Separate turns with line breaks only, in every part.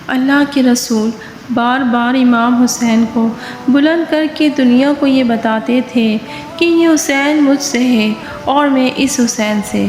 اللہ کے رسول بار بار امام حسین کو بلند کر کے دنیا کو یہ بتاتے تھے کہ یہ حسین مجھ سے ہے اور میں اس حسین سے۔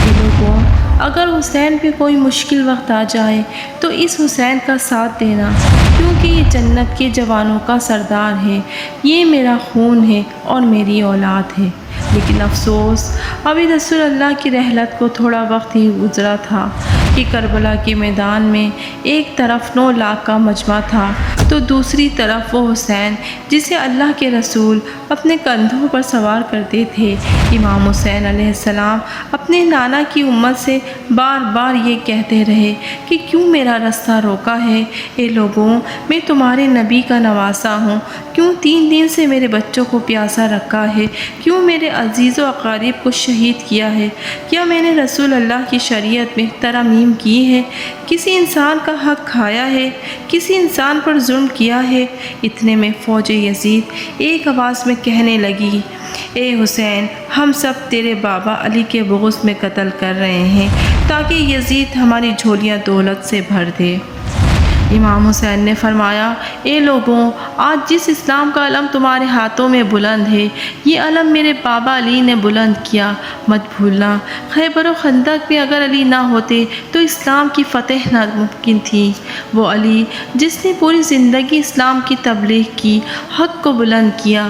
لوگوں، اگر حسین پہ کوئی مشکل وقت آ جائے تو اس حسین کا ساتھ دینا، کیونکہ یہ جنت کے جوانوں کا سردار ہے، یہ میرا خون ہے اور میری اولاد ہے۔ لیکن افسوس، ابھی رسول اللہ کی رحلت کو تھوڑا وقت ہی گزرا تھا کہ کربلا کے میدان میں ایک طرف 9 لاکھ کا مجمع تھا تو دوسری طرف وہ حسین جسے اللہ کے رسول اپنے کندھوں پر سوار کرتے تھے۔ امام حسین علیہ السلام اپنے نانا کی امت سے بار بار یہ کہتے رہے کہ کیوں میرا رستہ روکا ہے؟ اے لوگوں، میں تمہارے نبی کا نواسا ہوں، کیوں 3 دن سے میرے بچوں کو پیاسا رکھا ہے؟ کیوں میرے عزیز و اقارب کو شہید کیا ہے؟ کیا میں نے رسول اللہ کی شریعت میں ترامیم کی ہے؟ کسی انسان کا حق کھایا ہے؟ کسی انسان پر ظلم کیا ہے؟ اتنے میں فوج یزید ایک آواز میں کہنے لگی، اے حسین، ہم سب تیرے بابا علی کے بغض میں قتل کر رہے ہیں تاکہ یزید ہماری جھولیاں دولت سے بھر دے۔ امام حسین نے فرمایا، اے لوگوں، آج جس اسلام کا علم تمہارے ہاتھوں میں بلند ہے، یہ علم میرے بابا علی نے بلند کیا، مت بھولنا۔ خیبر و خندق میں اگر علی نہ ہوتے تو اسلام کی فتح ناممکن تھی۔ وہ علی جس نے پوری زندگی اسلام کی تبلیغ کی، حق کو بلند کیا،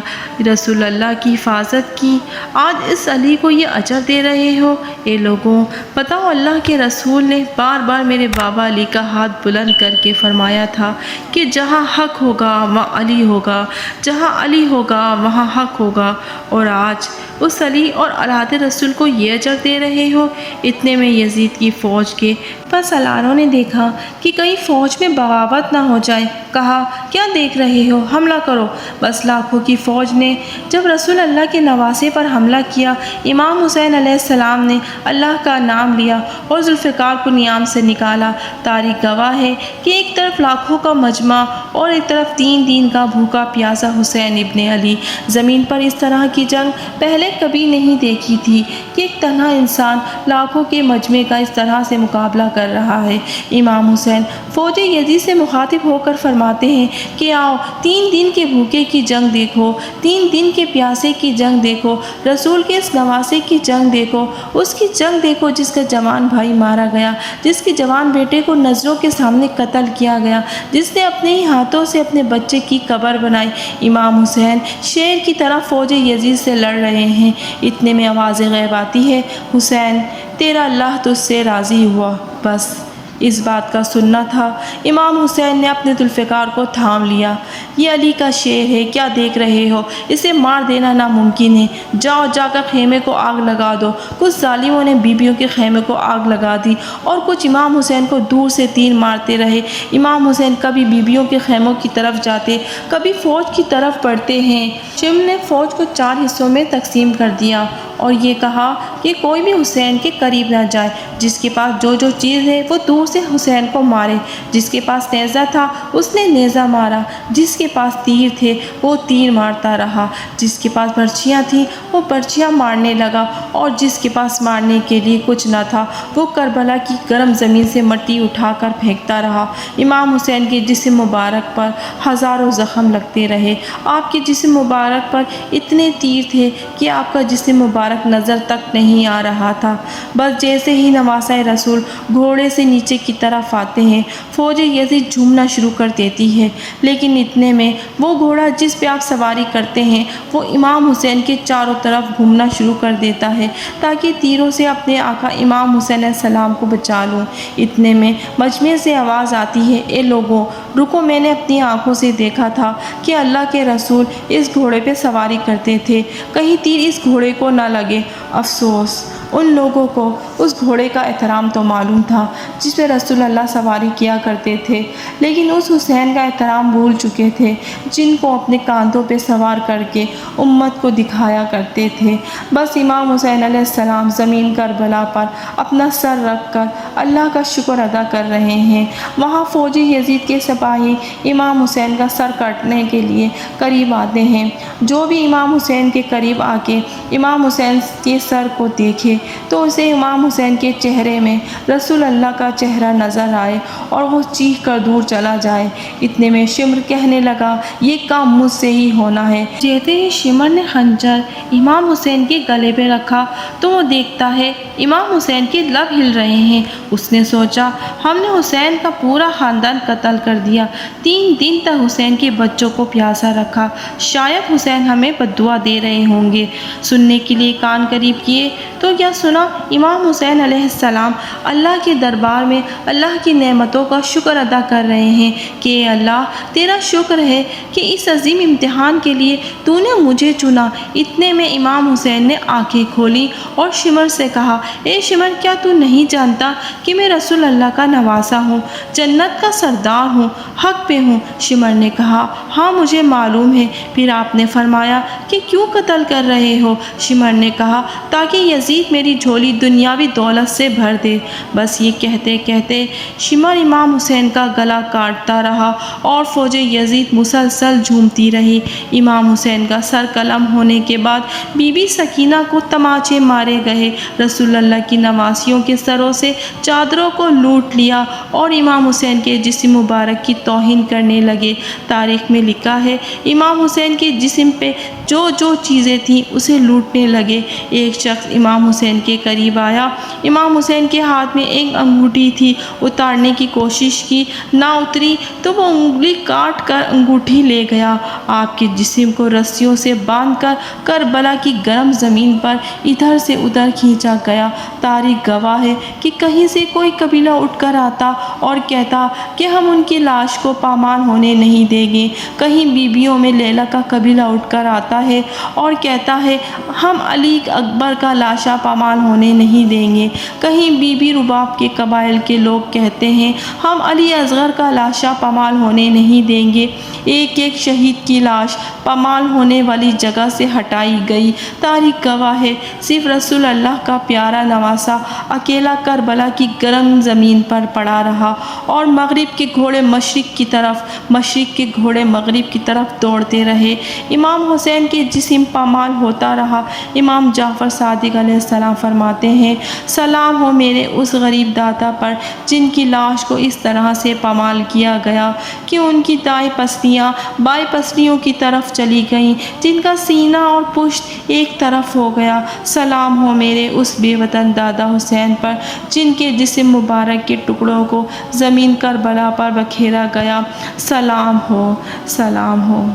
رسول اللہ کی حفاظت کی، آج اس علی کو یہ اجر دے رہے ہو۔ اے لوگوں، بتاؤ، اللہ کے رسول نے بار بار میرے بابا علی کا ہاتھ بلند کر کے فرمایا تھا کہ جہاں حق ہوگا وہاں علی ہوگا، جہاں علی ہوگا وہاں حق ہوگا، اور آج اس علی اور اولاد رسول کو یہ اجر دے رہے ہو۔ اتنے میں یزید کی فوج کے سالاروں نے دیکھا کہ کہیں فوج میں بغاوت نہ ہو جائے، کہا، کیا دیکھ رہے ہو، حملہ کرو۔ بس لاکھوں کی فوج نے جب رسول اللہ کے نواسے پر حملہ کیا، امام حسین علیہ السلام نے اللہ کا نام لیا اور ذوالفقار کو نیام سے نکالا۔ تاریخ گواہ ہے کہ ایک طرف لاکھوں کا مجمع اور ایک طرف 3 دن کا بھوکا پیاسا حسین ابن علی۔ زمین پر اس طرح کی جنگ پہلے کبھی نہیں دیکھی تھی کہ ایک تنہا انسان لاکھوں کے مجمع کا اس طرح سے مقابلہ کر رہا ہے۔ امام حسین فوج یزید سے مخاطب ہو کر فرماتے ہیں کہ آؤ، 3 دن کے بھوکے کی جنگ دیکھو، 3 دن کے پیاسے کی جنگ دیکھو، رسول کے اس نواسے کی جنگ دیکھو، اس کی جنگ دیکھو جس کا جوان بھائی مارا گیا، جس کے جوان بیٹے کو نظروں کے سامنے قتل کیا گیا، جس نے اپنے ہی ہاتھوں سے اپنے بچے کی قبر بنائی۔ امام حسین شیر کی طرح فوج یزید سے لڑ رہے ہیں۔ اتنے میں آواز غیب آتی ہے، حسین، تیرا اللہ تجھ سے راضی ہوا، بس اس بات کا سننا تھا۔ امام حسین نے اپنے ذوالفقار کو تھام لیا۔ یہ علی کا شیر ہے، کیا دیکھ رہے ہو؟ اسے مار دینا ناممکن ہے، جاؤ، جا کر خیمے کو آگ لگا دو۔ کچھ ظالموں نے بیبیوں کے خیمے کو آگ لگا دی اور کچھ امام حسین کو دور سے تیر مارتے رہے۔ امام حسین کبھی بیبیوں کے خیموں کی طرف جاتے، کبھی فوج کی طرف بڑھتے ہیں۔ شمر نے فوج کو 4 حصوں میں تقسیم کر دیا اور یہ کہا کہ کوئی بھی حسین کے قریب نہ جائے، جس کے پاس جو چیز ہے وہ دور سے حسین کو مارے۔ جس کے پاس نیزہ تھا اس نے نیزہ مارا، جس کے پاس تیر تھے وہ تیر مارتا رہا، جس کے پاس برچیاں تھیں وہ برچیاں مارنے لگا، اور جس کے پاس مارنے کے لیے کچھ نہ تھا وہ کربلا کی گرم زمین سے مٹی اٹھا کر پھینکتا رہا۔ امام حسین کے جسم مبارک پر ہزاروں زخم لگتے رہے۔ آپ کے جسم مبارک پر اتنے تیر تھے کہ آپ کا جسم مبارک نظر تک نہیں آ رہا تھا۔ بس جیسے ہی نواسہ رسول گھوڑے سے نیچے کی طرف آتے ہیں، فوج یزید جھومنا شروع کر دیتی ہے، لیکن اتنے میں وہ گھوڑا جس پہ آپ سواری کرتے ہیں وہ امام حسین کے چاروں طرف گھومنا شروع کر دیتا ہے تاکہ تیروں سے اپنے آقا امام حسین علیہ السلام کو بچا لوں۔ اتنے میں مجمع سے آواز آتی ہے، اے لوگوں، رکو، میں نے اپنی آنکھوں سے دیکھا تھا کہ اللہ کے رسول اس گھوڑے پہ سواری کرتے تھے، کہیں تیر اس گھوڑے کو نہ لگے۔ افسوس، ان لوگوں کو اس گھوڑے کا احترام تو معلوم تھا جس پہ رسول اللہ سواری کیا کرتے تھے، لیکن اس حسین کا احترام بھول چکے تھے جن کو اپنے کاندھوں پہ سوار کر کے امت کو دکھایا کرتے تھے۔ بس امام حسین علیہ السلام زمین کربلا پر اپنا سر رکھ کر اللہ کا شکر ادا کر رہے ہیں۔ وہاں فوجی یزید کے سپاہی امام حسین کا سر کاٹنے کے لیے قریب آتے ہیں۔ جو بھی امام حسین کے قریب آ کے امام حسین کے سر کو دیکھے تو اسے امام حسین کے چہرے میں رسول اللہ کا چہرہ نظر آئے اور وہ چیخ کر دور چلا جائے۔ اتنے میں شمر کہنے لگا یہ کام مجھ سے ہی ہونا ہے۔ جیسے ہی شمر نے خنجر امام حسین کے گلے پہ رکھا تو وہ دیکھتا ہے امام حسین کے لب ہل رہے ہیں۔ اس نے سوچا ہم نے حسین کا پورا خاندان قتل کر دیا، 3 دن تک حسین کے بچوں کو پیاسا رکھا، شاید حسین ہمیں بددعا دے رہے ہوں گے۔ سننے کے لیے کان قریب کیے تو کیا سنا، امام حسین علیہ السلام اللہ کے دربار میں اللہ کی نعمتوں کا شکر ادا کر رہے ہیں کہ اے اللہ تیرا شکر ہے کہ اس عظیم امتحان کے لیے تو نے مجھے چنا۔ اتنے میں امام حسین نے آنکھیں کھولی اور شمر سے کہا اے شمر کیا تو نہیں جانتا کہ میں رسول اللہ کا نواسا ہوں، جنت کا سردار ہوں، حق پہ ہوں؟ شمر نے کہا ہاں مجھے معلوم ہے۔ پھر آپ نے فرمایا کہ کیوں قتل کر رہے ہو؟ شمر نے کہا تاکہ یزید میری جھولی دنیاوی دولت سے بھر دے۔ بس یہ کہتے کہتے شمر امام حسین کا گلا کاٹتا رہا اور فوج یزید مسلسل جھومتی رہی۔ امام حسین کا سر قلم ہونے کے بعد بی بی سکینہ کو تماچے مارے گئے۔ رسول اللہ کی نواسیوں کے سروں سے چادروں کو لوٹ لیا اور امام حسین کے جسم مبارک کی توہین کرنے لگے۔ تاریخ میں لکھا ہے امام حسین کے جسم پہ جو جو چیزیں تھیں اسے لوٹنے لگے۔ ایک شخص امام حسین کے قریب آیا، امام حسین کے ہاتھ میں ایک انگوٹھی تھی، اتارنے کی کوشش کی، نہ اتری تو وہ انگلی کاٹ کر انگوٹھی لے گیا۔ آپ کے جسم کو رسیوں سے باندھ کر کربلا کی گرم زمین پر ادھر سے ادھر کھینچا گیا۔ تاریخ گواہ ہے کہ کہیں سے کوئی قبیلہ اٹھ کر آتا اور کہتا کہ ہم ان کی لاش کو پامال ہونے نہیں دیں گے۔ کہیں بیویوں میں لیلا کا قبیلہ اٹھ کر آتا ہے اور کہتا ہے ہم علی اکبر کا لاشا پامال ہونے نہیں دیں گے۔ کہیں بی بی رباب کے قبائل کے لوگ کہتے ہیں ہم علی اصغر کا لاشا پامال ہونے نہیں دیں گے۔ ایک ایک شہید کی لاش پامال ہونے والی جگہ سے ہٹائی گئی۔ تاریخ گواہ ہے صرف رسول اللہ کا پیارا نواسا اکیلا کربلا کی گرم زمین پر پڑا رہا اور مغرب کے گھوڑے مشرق کی طرف، مشرق کے گھوڑے مغرب کی طرف دوڑتے رہے۔ امام حسین کے جسم پامال ہوتا رہا۔ امام جعفر صادق علیہ السلام فرماتے ہیں سلام ہو میرے اس غریب داتا پر جن کی لاش کو اس طرح سے پامال کیا گیا کہ ان کی دائیں پسلیاں بائیں پسلیوں کی طرف چلی گئیں، جن کا سینہ اور پشت ایک طرف ہو گیا۔ سلام ہو میرے اس بے وطن دادا حسین پر جن کے جسم مبارک کے ٹکڑوں کو زمین کربلا پر بکھیرا گیا۔ سلام ہو، سلام ہو۔